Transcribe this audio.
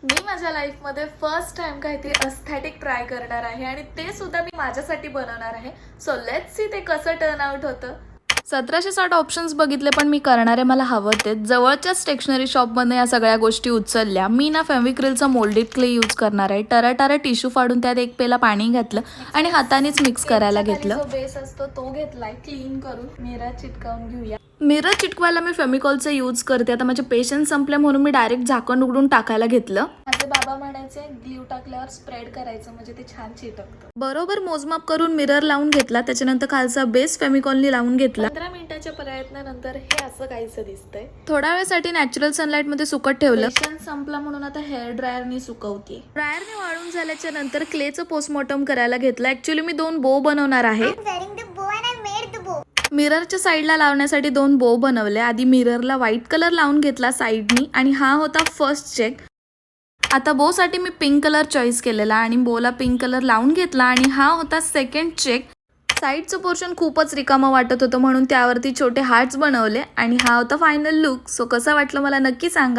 मी माझ्या लाईफमध्ये first time काहीतरी अस्थेटिक ट्राय करणार आहे आणि ते सुद्धा मी माझ्यासाठी बनवणार आहे. सो लेट्स सी ते कसं टर्न आउट होतं. 1760 ऑप्शन्स बघितले पण मी करणारे मला हवं ते. जवळच्या स्टेशनरी शॉपमध्ये या सगळ्या गोष्टी उचलल्या. मी ना फेविक्रिलचा मोल्डेड क्ले यूज करणार आहे. टराटारा टिश्यू फाडून त्यात 1 पेला पाणी घातलं आणि हातानेच मिक्स करायला घेतलं. जो बेस असतो तो घेतलाय क्लीन करून मिरर चिटकावून घेऊया. मिरर चिटकवायला मी फेमिकॉलचा यूज करते. आता माझे पेशन्स संपले म्हणून मी डायरेक्ट झाकण उघडून टाकायला घेतलं. माझे बाबा म्हणायचे ग्लू टाकल्यावर स्प्रेड करायचं म्हणजे ते छान चिटकतं. बरोबर मोजमाप करून मिरर लावून घेतला. त्याच्यानंतर खालचा बेस फेमिकॉलनी लावून घेतला. 15 मिनिटाच्या प्रयत्नानंतर हे असं काहीसं दिसतंय. थोड्या वेळसाठी नॅचरल सनलाइट मध्ये सुकत ठेवलं. पेशन्स संपला म्हणून आता हेअर ड्रायरनी सुकवते. ड्रायरने वाळून झाल्याच्या नंतर क्लेचं पोस्टमॉर्टम करायला घेतलं. ऍक्च्युली मी 2 बो बनवणार आहे. मिररच्या साईडला लावण्यासाठी 2 बो बनवले. आधी मिररला व्हाईट कलर लावून घेतला साईडनी आणि हा होता फर्स्ट चेक. आता बो साठी मी पिंक कलर चॉईस केलेला आणि बोला पिंक कलर लावून घेतला आणि हा होता सेकंड चेक. साईडचं पोर्शन खूपच रिकामं वाटत होतं म्हणून त्यावरती छोटे हार्ट्स बनवले आणि हा होता फायनल लुक. सो कसं वाटलं मला नक्की सांगा.